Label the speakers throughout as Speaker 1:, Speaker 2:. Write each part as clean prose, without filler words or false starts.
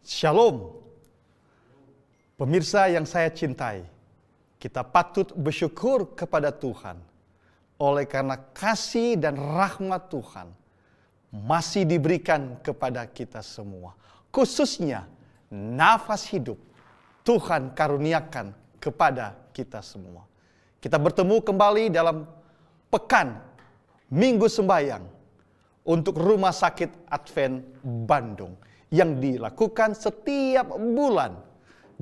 Speaker 1: Shalom, pemirsa yang saya cintai. Kita patut bersyukur kepada Tuhan oleh karena kasih dan rahmat Tuhan masih diberikan kepada kita semua. Khususnya nafas hidup Tuhan karuniakan kepada kita semua. Kita bertemu kembali dalam pekan Minggu Sembayang untuk Rumah Sakit Advent Bandung yang dilakukan setiap bulan.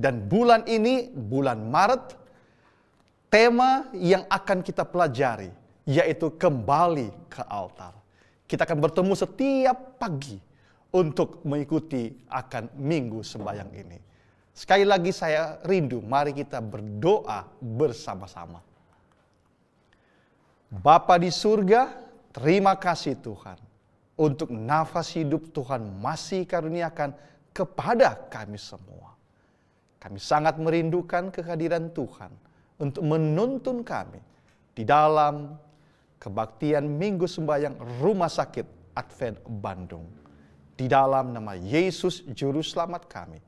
Speaker 1: Dan bulan ini, bulan Maret, tema yang akan kita pelajari yaitu kembali ke altar. Kita akan bertemu setiap pagi untuk mengikuti akan Minggu Sembayang ini. Sekali lagi saya rindu, mari kita berdoa bersama-sama. Bapa di surga, terima kasih Tuhan. Untuk nafas hidup Tuhan masih karuniakan kepada kami semua. Kami sangat merindukan kehadiran Tuhan untuk menuntun kami di dalam kebaktian Minggu Sembayang Rumah Sakit Advent Bandung. Di dalam nama Yesus Juru Selamat kami.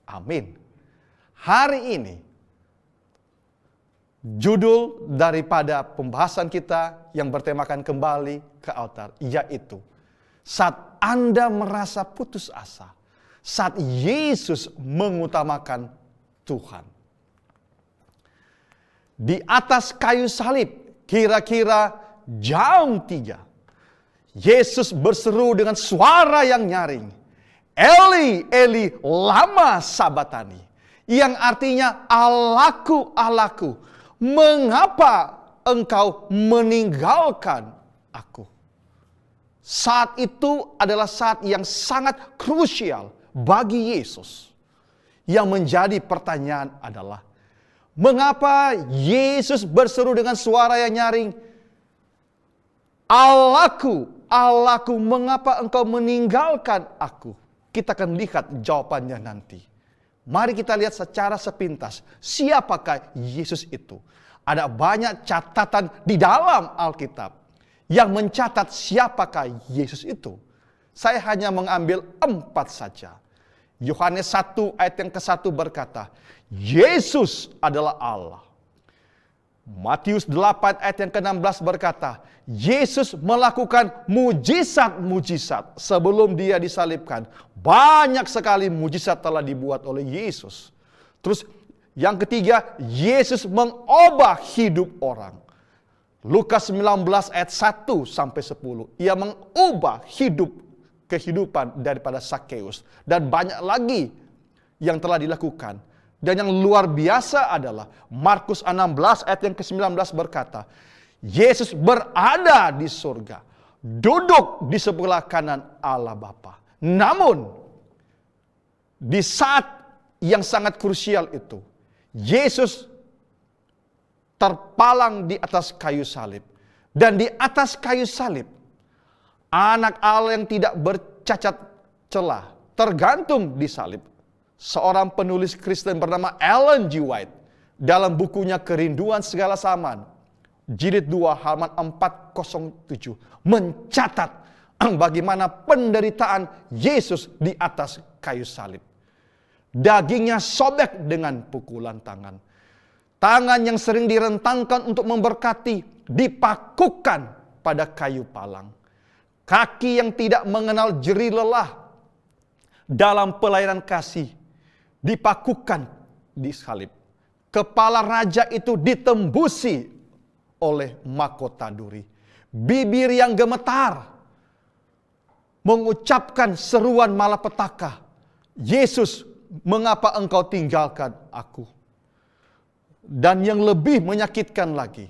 Speaker 1: Amin. Hari ini, judul daripada pembahasan kita yang bertemakan kembali ke altar, yaitu saat Anda merasa putus asa, saat Yesus mengutamakan Tuhan. Di atas kayu salib, kira-kira jam 3, Yesus berseru dengan suara yang nyaring, Eli, Eli, lama sabatani, yang artinya Allahku, Allahku, mengapa engkau meninggalkan aku? Saat itu adalah saat yang sangat krusial bagi Yesus. Yang menjadi pertanyaan adalah, mengapa Yesus berseru dengan suara yang nyaring, Allahku, Allahku, mengapa engkau meninggalkan aku? Kita akan lihat jawabannya nanti. Mari kita lihat secara sepintas, siapakah Yesus itu? Ada banyak catatan di dalam Alkitab yang mencatat siapakah Yesus itu. Saya hanya mengambil 4 saja. Yohanes 1 ayat yang ke-1 berkata, Yesus adalah Allah. Matius 8 ayat yang ke-16 berkata, Yesus melakukan mujizat-mujizat sebelum dia disalibkan. Banyak sekali mujizat telah dibuat oleh Yesus. Terus yang ketiga, Yesus mengubah hidup orang. Lukas 19 ayat 1 sampai 10. Ia mengubah kehidupan daripada Sakeus. Dan banyak lagi yang telah dilakukan. Dan yang luar biasa adalah Markus 16 ayat yang ke-19 berkata, Yesus berada di surga, duduk di sebelah kanan Allah Bapa. Namun, di saat yang sangat krusial itu, Yesus terpalang di atas kayu salib. Dan di atas kayu salib, anak Allah yang tidak bercacat celah tergantung di salib. Seorang penulis Kristen bernama Ellen G. White dalam bukunya Kerinduan Segala Zaman, jilid 2 halaman 407 mencatat bagaimana penderitaan Yesus di atas kayu salib. Dagingnya sobek dengan pukulan tangan. Tangan yang sering direntangkan untuk memberkati dipakukan pada kayu palang. Kaki yang tidak mengenal jerih lelah dalam pelayanan kasih dipakukan di salib. Kepala raja itu ditembusi oleh mahkota duri. Bibir yang gemetar mengucapkan seruan malapetaka. Yesus, mengapa engkau tinggalkan aku? Dan yang lebih menyakitkan lagi,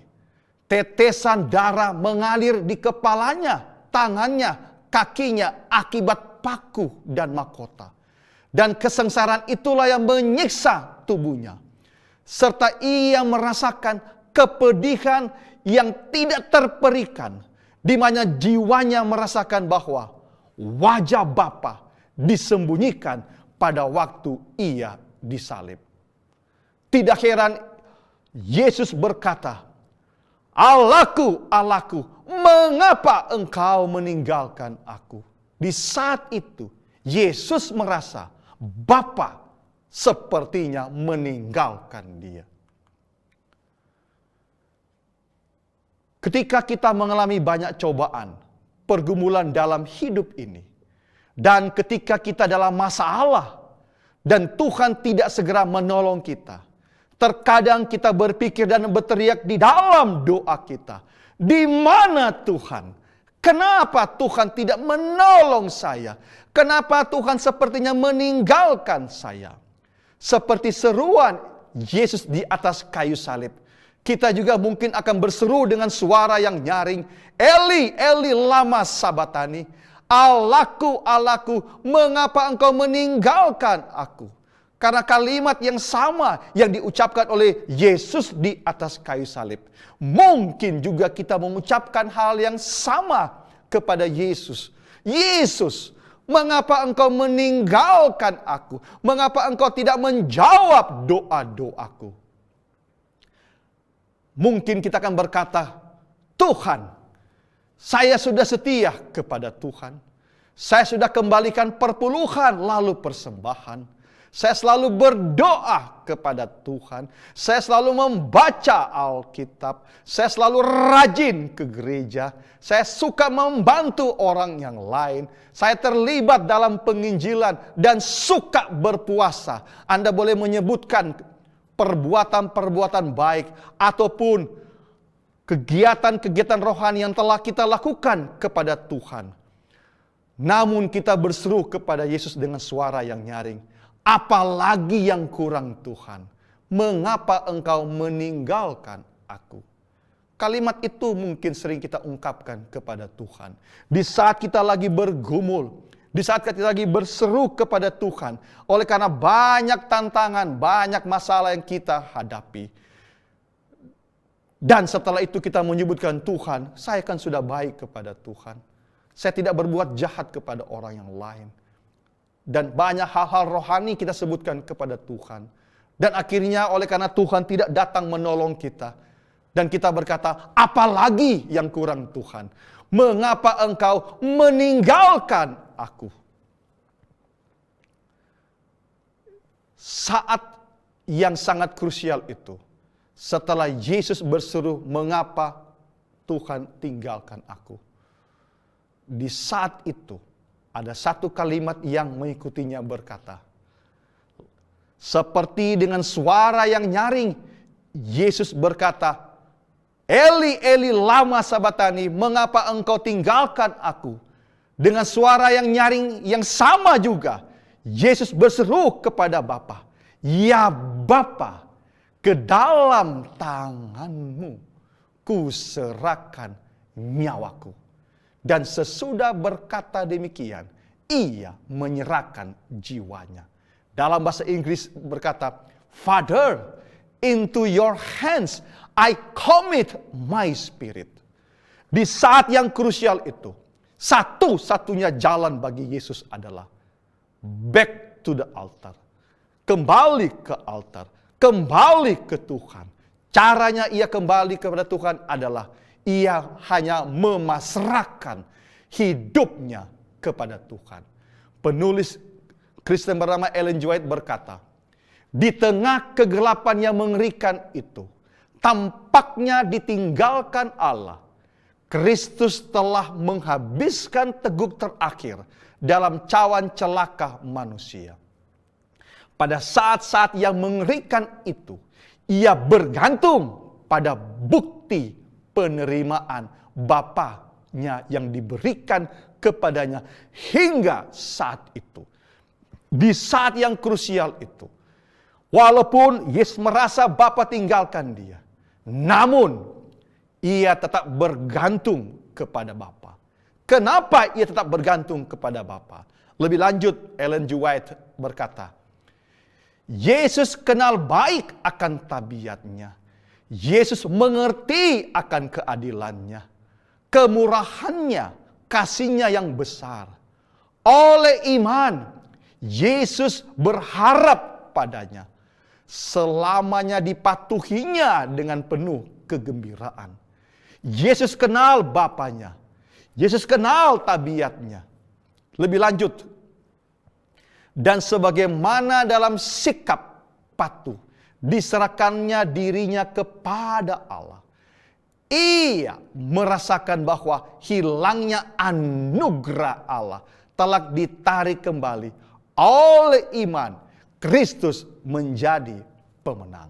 Speaker 1: tetesan darah mengalir di kepalanya, tangannya, kakinya akibat paku dan mahkota. Dan kesengsaraan itulah yang menyiksa tubuhnya. Serta ia merasakan kepedihan yang tidak terperikan, di mana jiwanya merasakan bahwa wajah Bapa disembunyikan pada waktu ia disalib. Tidak heran Yesus berkata, Allahku, Allahku, mengapa engkau meninggalkan aku? Di saat itu, Yesus merasa Bapa sepertinya meninggalkan dia. Ketika kita mengalami banyak cobaan, pergumulan dalam hidup ini, dan ketika kita dalam masalah, dan Tuhan tidak segera menolong kita, terkadang kita berpikir dan berteriak di dalam doa kita, di mana Tuhan? Kenapa Tuhan tidak menolong saya? Kenapa Tuhan sepertinya meninggalkan saya? Seperti seruan Yesus di atas kayu salib, kita juga mungkin akan berseru dengan suara yang nyaring, Eli, Eli lama sabatani, Allahku, Allahku, mengapa engkau meninggalkan aku? Karena kalimat yang sama yang diucapkan oleh Yesus di atas kayu salib. Mungkin juga kita mengucapkan hal yang sama kepada Yesus. Yesus, mengapa engkau meninggalkan aku? Mengapa engkau tidak menjawab doa-doaku? Mungkin kita akan berkata, Tuhan, saya sudah setia kepada Tuhan. Saya sudah kembalikan perpuluhan lalu persembahan. Saya selalu berdoa kepada Tuhan. Saya selalu membaca Alkitab. Saya selalu rajin ke gereja. Saya suka membantu orang yang lain. Saya terlibat dalam penginjilan dan suka berpuasa. Anda boleh menyebutkan perbuatan-perbuatan baik ataupun kegiatan-kegiatan rohani yang telah kita lakukan kepada Tuhan. Namun kita berseru kepada Yesus dengan suara yang nyaring. Apalagi yang kurang Tuhan? Mengapa engkau meninggalkan aku? Kalimat itu mungkin sering kita ungkapkan kepada Tuhan. Di saat kita lagi bergumul, di saat kita lagi berseru kepada Tuhan. Oleh karena banyak tantangan, banyak masalah yang kita hadapi. Dan setelah itu kita menyebutkan Tuhan, saya kan sudah baik kepada Tuhan. Saya tidak berbuat jahat kepada orang yang lain. Dan banyak hal-hal rohani kita sebutkan kepada Tuhan. Dan akhirnya oleh karena Tuhan tidak datang menolong kita. Dan kita berkata, apalagi yang kurang Tuhan? Mengapa engkau meninggalkan aku? Saat yang sangat krusial itu, setelah Yesus berseru, mengapa Tuhan tinggalkan aku? Di saat itu, ada satu kalimat yang mengikutinya berkata, seperti dengan suara yang nyaring, Yesus berkata, Eli, Eli lama sabatani, mengapa engkau tinggalkan aku? Dengan suara yang nyaring yang sama juga, Yesus berseru kepada Bapa, ya Bapa, ke dalam tanganmu kuserahkan nyawaku. Dan sesudah berkata demikian, ia menyerahkan jiwanya. Dalam bahasa Inggris berkata, Father, into your hands I commit my spirit. Di saat yang krusial itu, satu-satunya jalan bagi Yesus adalah back to the altar. Kembali ke altar, kembali ke Tuhan. Caranya ia kembali kepada Tuhan adalah ia hanya memasrahkan hidupnya kepada Tuhan. Penulis Kristen bernama Ellen G. White berkata, di tengah kegelapan yang mengerikan itu, tampaknya ditinggalkan Allah, Kristus telah menghabiskan teguk terakhir dalam cawan celaka manusia. Pada saat-saat yang mengerikan itu, ia bergantung pada bukti penerimaan Bapanya yang diberikan kepadanya hingga saat itu. Di saat yang krusial itu, walaupun Yesus merasa Bapa tinggalkan dia, namun ia tetap bergantung kepada Bapa. Kenapa ia tetap bergantung kepada Bapa? Lebih lanjut, Ellen G. White berkata, Yesus kenal baik akan tabiatnya. Yesus mengerti akan keadilannya, kemurahannya, kasihnya yang besar. Oleh iman, Yesus berharap padanya. Selamanya dipatuhinya dengan penuh kegembiraan. Yesus kenal Bapanya. Yesus kenal tabiatnya. Lebih lanjut, Dan sebagaimana dalam sikap patuh, diserahkannya dirinya kepada Allah, ia merasakan bahwa hilangnya anugerah Allah telah ditarik kembali oleh iman. Kristus menjadi pemenang.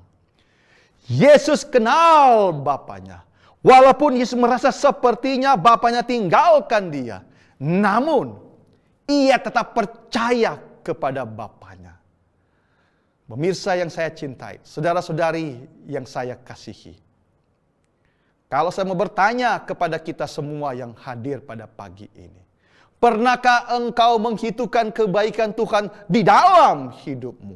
Speaker 1: Yesus kenal Bapaknya. Walaupun Yesus merasa sepertinya Bapaknya tinggalkan dia, namun ia tetap percaya kepada Bapaknya. Pemirsa yang saya cintai, saudara-saudari yang saya kasihi, kalau saya mau bertanya kepada kita semua yang hadir pada pagi ini, pernahkah engkau menghitungkan kebaikan Tuhan di dalam hidupmu?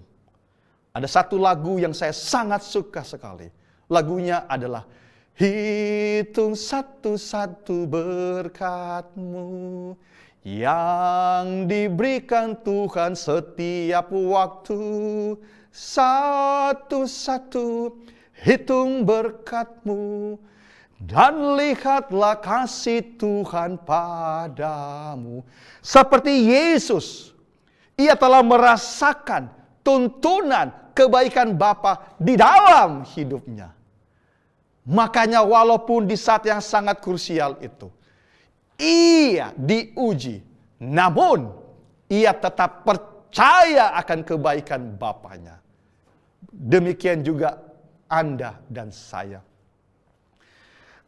Speaker 1: Ada satu lagu yang saya sangat suka sekali. Lagunya adalah, hitung satu-satu berkat-Mu yang diberikan Tuhan setiap waktu. Satu-satu hitung berkat-Mu dan lihatlah kasih Tuhan padamu. Seperti Yesus, ia telah merasakan tuntunan kebaikan Bapa di dalam hidupnya. Makanya walaupun di saat yang sangat krusial itu, ia diuji, namun ia tetap percaya akan kebaikan Bapaknya. Demikian juga Anda dan saya.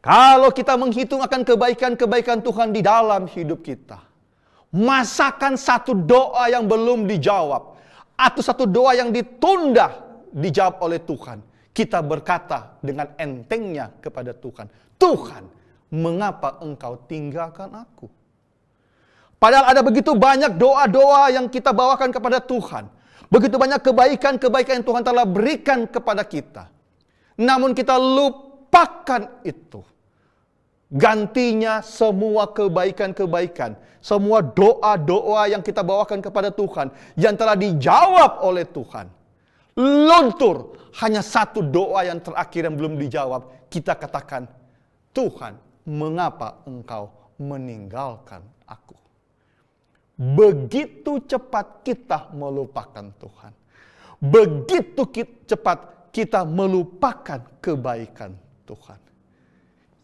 Speaker 1: Kalau kita menghitung akan kebaikan-kebaikan Tuhan di dalam hidup kita, masakan satu doa yang belum dijawab, atau satu doa yang ditunda dijawab oleh Tuhan, kita berkata dengan entengnya kepada Tuhan, Tuhan, mengapa Engkau tinggalkan aku? Padahal ada begitu banyak doa-doa yang kita bawakan kepada Tuhan. Begitu banyak kebaikan-kebaikan yang Tuhan telah berikan kepada kita. Namun kita lupakan itu. Gantinya semua kebaikan-kebaikan, semua doa-doa yang kita bawakan kepada Tuhan, yang telah dijawab oleh Tuhan, luntur. Hanya satu doa yang terakhir yang belum dijawab. Kita katakan, Tuhan, mengapa Engkau meninggalkan aku? Begitu cepat kita melupakan Tuhan. Begitu cepat kita melupakan kebaikan Tuhan.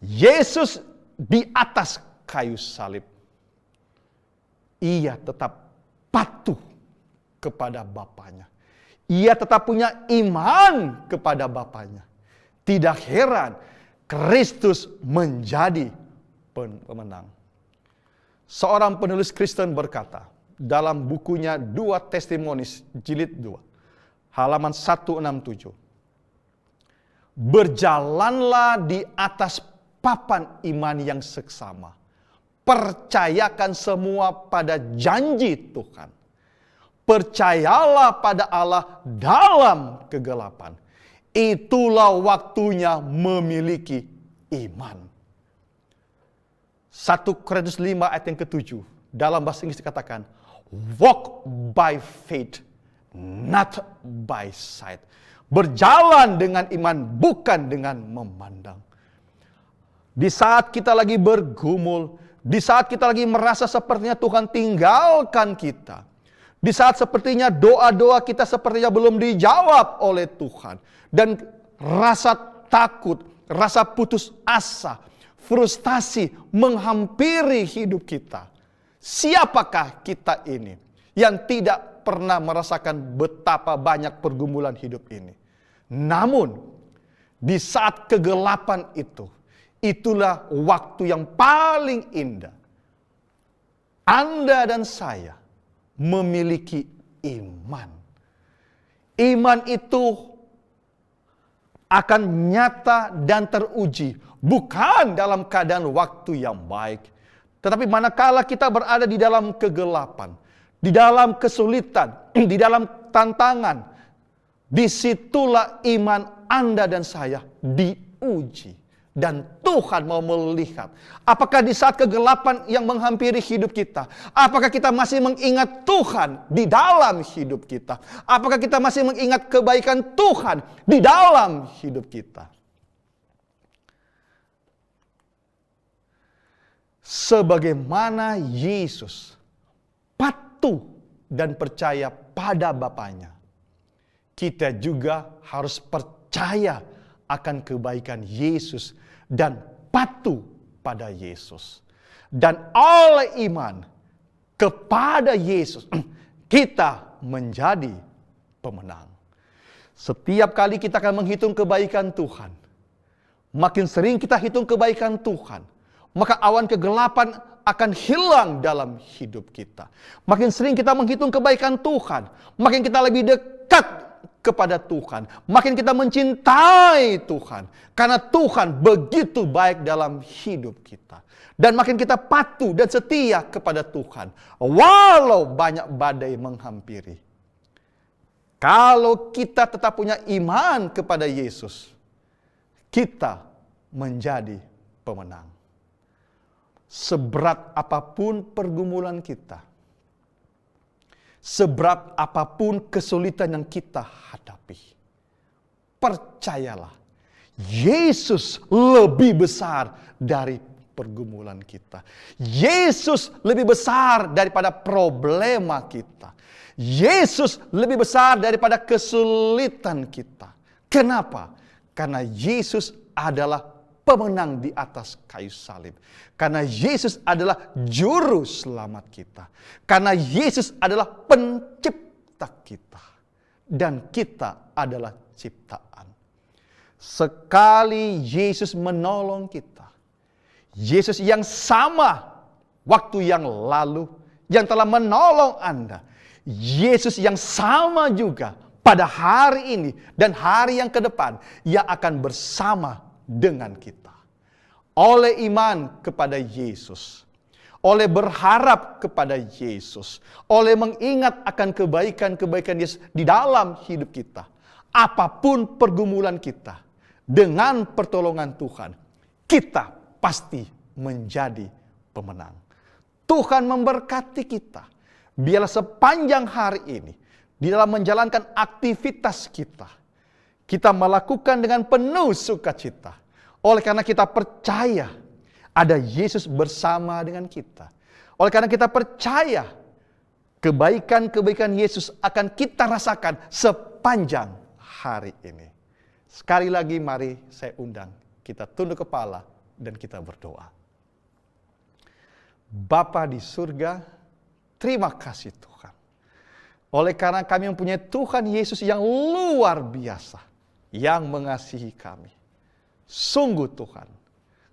Speaker 1: Yesus di atas kayu salib, ia tetap patuh kepada Bapaknya. Ia tetap punya iman kepada Bapaknya. Tidak heran Kristus menjadi pemenang. Seorang penulis Kristen berkata dalam bukunya 2 Testimonies jilid 2, halaman 167. Berjalanlah di atas papan iman yang seksama. Percayakan semua pada janji Tuhan. Percayalah pada Allah dalam kegelapan. Itulah waktunya memiliki iman. 1 Korintus 5 ayat yang ke-7. Dalam bahasa Inggris dikatakan, walk by faith, not by sight. Berjalan dengan iman, bukan dengan memandang. Di saat kita lagi bergumul, di saat kita lagi merasa sepertinya Tuhan tinggalkan kita, di saat sepertinya doa-doa kita sepertinya belum dijawab oleh Tuhan, dan rasa takut, rasa putus asa, frustasi menghampiri hidup kita. Siapakah kita ini yang tidak pernah merasakan betapa banyak pergumulan hidup ini? Namun, di saat kegelapan itu, itulah waktu yang paling indah. Anda dan saya memiliki iman. Iman itu akan nyata dan teruji, bukan dalam keadaan waktu yang baik, tetapi manakala kita berada di dalam kegelapan, di dalam kesulitan, di dalam tantangan, disitulah iman Anda dan saya diuji. Dan Tuhan mau melihat, apakah di saat kegelapan yang menghampiri hidup kita, apakah kita masih mengingat Tuhan di dalam hidup kita? Apakah kita masih mengingat kebaikan Tuhan di dalam hidup kita? Sebagaimana Yesus patuh dan percaya pada Bapanya, kita juga harus percaya akan kebaikan Yesus dan patuh pada Yesus. Dan oleh iman kepada Yesus, kita menjadi pemenang. Setiap kali kita akan menghitung kebaikan Tuhan, makin sering kita hitung kebaikan Tuhan, maka awan kegelapan akan hilang dalam hidup kita. Makin sering kita menghitung kebaikan Tuhan, makin kita lebih dekat kepada Tuhan. Makin kita mencintai Tuhan. Karena Tuhan begitu baik dalam hidup kita. Dan makin kita patuh dan setia kepada Tuhan. Walau banyak badai menghampiri. Kalau kita tetap punya iman kepada Yesus, kita menjadi pemenang. Seberat apapun pergumulan kita, seberat apapun kesulitan yang kita hadapi, percayalah, Yesus lebih besar dari pergumulan kita. Yesus lebih besar daripada problema kita. Yesus lebih besar daripada kesulitan kita. Kenapa? Karena Yesus adalah pemenang di atas kayu salib. Karena Yesus adalah juru selamat kita. Karena Yesus adalah pencipta kita. Dan kita adalah ciptaan. Sekali Yesus menolong kita, Yesus yang sama waktu yang lalu, yang telah menolong Anda, Yesus yang sama juga pada hari ini dan hari yang ke depan, Ia akan bersama dengan kita. Oleh iman kepada Yesus, oleh berharap kepada Yesus, oleh mengingat akan kebaikan-kebaikan Yesus di dalam hidup kita, apapun pergumulan kita, dengan pertolongan Tuhan, kita pasti menjadi pemenang. Tuhan memberkati kita. Biarlah sepanjang hari ini, di dalam menjalankan aktivitas kita, kita melakukan dengan penuh sukacita. Oleh karena kita percaya ada Yesus bersama dengan kita. Oleh karena kita percaya kebaikan-kebaikan Yesus akan kita rasakan sepanjang hari ini. Sekali lagi mari saya undang, kita tunduk kepala dan kita berdoa. Bapa di surga, terima kasih Tuhan. Oleh karena kami mempunyai Tuhan Yesus yang luar biasa, yang mengasihi kami. Sungguh Tuhan,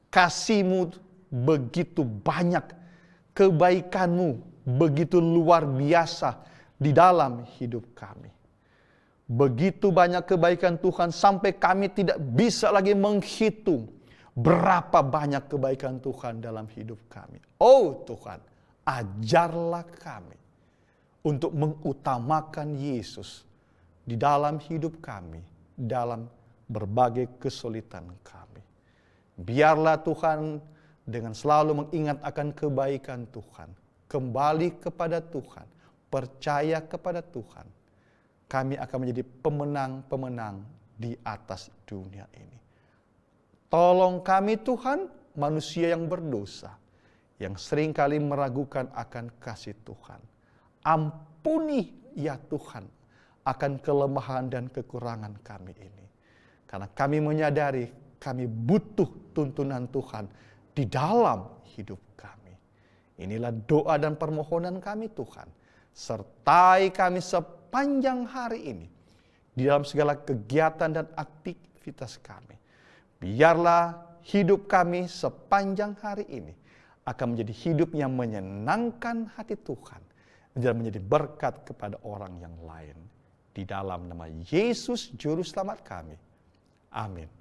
Speaker 1: kasih-Mu begitu banyak, kebaikan-Mu begitu luar biasa di dalam hidup kami. Begitu banyak kebaikan Tuhan sampai kami tidak bisa lagi menghitung berapa banyak kebaikan Tuhan dalam hidup kami. Oh Tuhan, ajarlah kami untuk mengutamakan Yesus di dalam hidup kami, dalam berbagai kesulitan kami. Biarlah Tuhan dengan selalu mengingat akan kebaikan Tuhan, kembali kepada Tuhan, percaya kepada Tuhan, kami akan menjadi pemenang-pemenang di atas dunia ini. Tolong kami Tuhan, manusia yang berdosa, yang seringkali meragukan akan kasih Tuhan. Ampuni ya Tuhan akan kelemahan dan kekurangan kami ini. Karena kami menyadari kami butuh tuntunan Tuhan di dalam hidup kami. Inilah doa dan permohonan kami Tuhan. Sertai kami sepanjang hari ini. Di dalam segala kegiatan dan aktivitas kami. Biarlah hidup kami sepanjang hari ini akan menjadi hidup yang menyenangkan hati Tuhan. Dan menjadi berkat kepada orang yang lain. Di dalam nama Yesus Juru Selamat kami. Amin.